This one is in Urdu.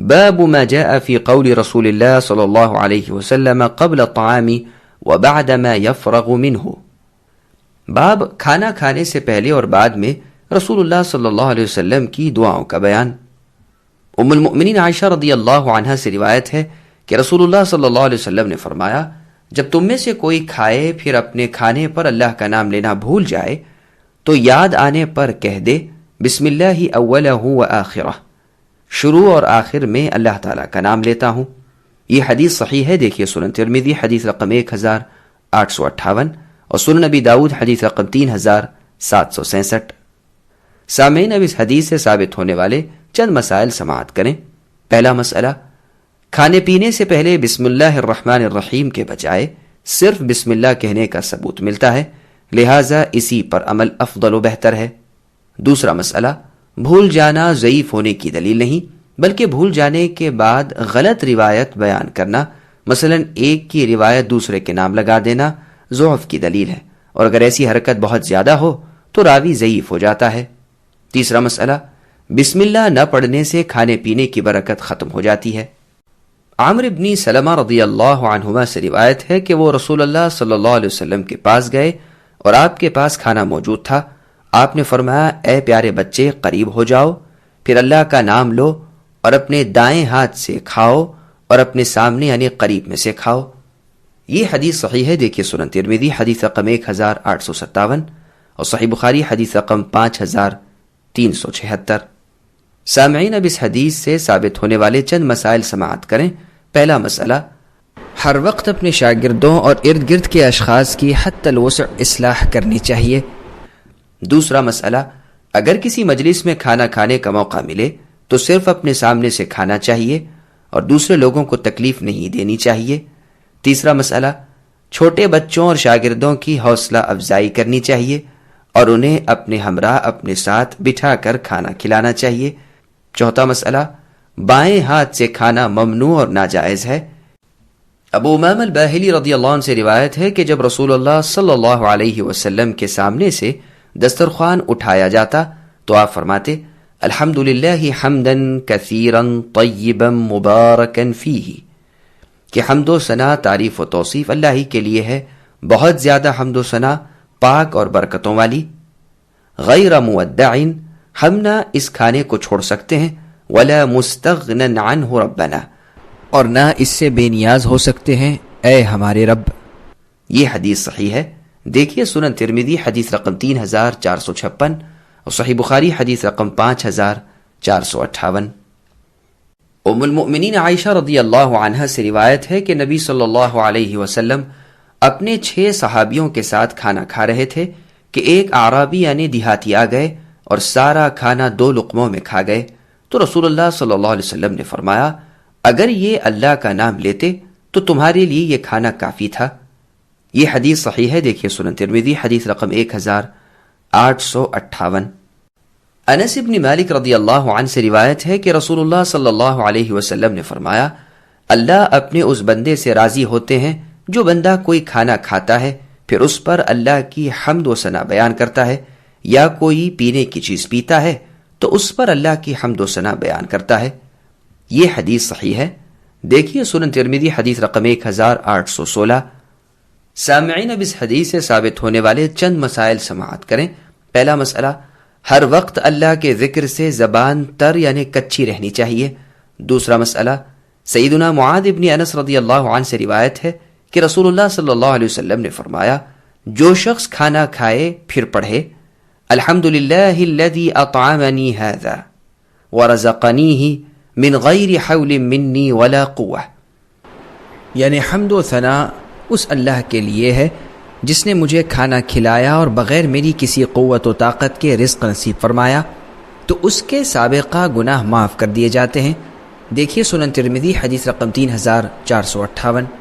باب ما جاء في قول رسول الله صلى الله عليه وسلم قبل الطعام وبعد ما يفرغ منه. باب کھانا کھانے سے پہلے اور بعد میں رسول اللہ صلی اللہ علیہ وسلم کی دعاؤں کا بیان. ام المؤمنین عائشہ رضی اللہ عنہا سے روایت ہے کہ رسول اللہ صلی اللہ علیہ وسلم نے فرمایا، جب تم میں سے کوئی کھائے پھر اپنے کھانے پر اللہ کا نام لینا بھول جائے تو یاد آنے پر کہہ دے بسم اللہ اولہ و آخرہ، شروع اور آخر میں اللہ تعالیٰ کا نام لیتا ہوں. یہ حدیث صحیح ہے، دیکھیے سنن ترمذی حدیث رقم 1858 اور سنن نبی داؤد حدیث رقم 3766. سامعین، اب اس حدیث سے ثابت ہونے والے چند مسائل سماعت کریں. پہلا مسئلہ، کھانے پینے سے پہلے بسم اللہ الرحمن الرحیم کے بجائے صرف بسم اللہ کہنے کا ثبوت ملتا ہے، لہٰذا اسی پر عمل افضل و بہتر ہے. دوسرا مسئلہ، بھول جانا ضعیف ہونے کی دلیل نہیں بلکہ بھول جانے کے بعد غلط روایت بیان کرنا، مثلا ایک کی روایت دوسرے کے نام لگا دینا، ضعف کی دلیل ہے، اور اگر ایسی حرکت بہت زیادہ ہو تو راوی ضعیف ہو جاتا ہے. تیسرا مسئلہ، بسم اللہ نہ پڑھنے سے کھانے پینے کی برکت ختم ہو جاتی ہے. عامر بن سلمہ رضی اللہ عنہما سے روایت ہے کہ وہ رسول اللہ صلی اللہ علیہ وسلم کے پاس گئے اور آپ کے پاس کھانا موجود تھا. آپ نے فرمایا، اے پیارے بچے، قریب ہو جاؤ، پھر اللہ کا نام لو اور اپنے دائیں ہاتھ سے کھاؤ اور اپنے سامنے یعنی قریب میں سے کھاؤ. یہ حدیث صحیح ہے، دیکھیے سنن ترمذی حدیث رقم 1857 اور صحیح بخاری حدیث رقم 5376. سامعین، اب اس حدیث سے ثابت ہونے والے چند مسائل سماعت کریں. پہلا مسئلہ، ہر وقت اپنے شاگردوں اور ارد گرد کے اشخاص کی حتی الوسع اصلاح کرنی چاہیے. دوسرا مسئلہ، اگر کسی مجلس میں کھانا کھانے کا موقع ملے تو صرف اپنے سامنے سے کھانا چاہیے اور دوسرے لوگوں کو تکلیف نہیں دینی چاہیے. تیسرا مسئلہ، چھوٹے بچوں اور شاگردوں کی حوصلہ افزائی کرنی چاہیے اور انہیں اپنے ہمراہ اپنے ساتھ بٹھا کر کھانا کھلانا چاہیے. چوتھا مسئلہ، بائیں ہاتھ سے کھانا ممنوع اور ناجائز ہے. ابو امامہ الباہلی رضی اللہ عنہ سے روایت ہے کہ جب رسول اللہ صلی اللہ علیہ وسلم کے سامنے سے دسترخوان اٹھایا جاتا تو آپ فرماتے، الحمدللہ حمدا کثیرا طیبا مبارکا فیہ، کہ حمد و ثنا، تعریف و توصیف اللہ ہی کے لیے ہے، بہت زیادہ حمد و ثنا، پاک اور برکتوں والی. غیر مودع، ہم نہ اس کھانے کو چھوڑ سکتے ہیں، ولا مستغنا عنہ ربنا، اور نہ اس سے بے نیاز ہو سکتے ہیں، اے ہمارے رب. یہ حدیث صحیح ہے، دیکھیے سنن ترمذی حدیث رقم 3456 اور صحیح بخاری حدیث رقم 5458. ام المؤمنین عائشہ رضی اللہ عنہا سے روایت ہے کہ نبی صلی اللہ علیہ وسلم اپنے 6 صحابیوں کے ساتھ کھانا کھا رہے تھے کہ ایک اعرابی یعنی دیہاتی آ گئے اور سارا کھانا 2 لقموں میں کھا گئے. تو رسول اللہ صلی اللہ علیہ وسلم نے فرمایا، اگر یہ اللہ کا نام لیتے تو تمہارے لیے یہ کھانا کافی تھا. یہ حدیث صحیح ہے، دیکھیے سنن ترمذی حدیث رقم 1858. انس بن مالک رضی اللہ عنہ سے روایت ہے کہ رسول اللہ صلی اللہ علیہ وسلم نے فرمایا، اللہ اپنے اس بندے سے راضی ہوتے ہیں جو بندہ کوئی کھانا کھاتا ہے پھر اس پر اللہ کی حمد و ثنا بیان کرتا ہے، یا کوئی پینے کی چیز پیتا ہے تو اس پر اللہ کی حمد و ثنا بیان کرتا ہے. یہ حدیث صحیح ہے، دیکھیے سنن ترمذی حدیث رقم 1816. سامعین، اب اس حدیث سے ثابت ہونے والے چند مسائل سماعت کریں. پہلا مسئلہ، ہر وقت اللہ کے ذکر سے زبان تر یعنی کچی رہنی چاہیے. دوسرا مسئلہ، سیدنا معاذ بن انس رضی اللہ عنہ سے روایت ہے کہ رسول اللہ صلی اللہ علیہ وسلم نے فرمایا، جو شخص کھانا کھائے پھر پڑھے الحمدللہ الذی اطعمنی ھذا ورزقنیہ من غیر حول منی ولا قوہ، یعنی حمد و ثنا اس اللہ کے لیے ہے جس نے مجھے کھانا کھلایا اور بغیر میری کسی قوت و طاقت کے رزق نصیب فرمایا، تو اس کے سابقہ گناہ معاف کر دیے جاتے ہیں. دیکھیے سنن ترمذی حدیث رقم 3458.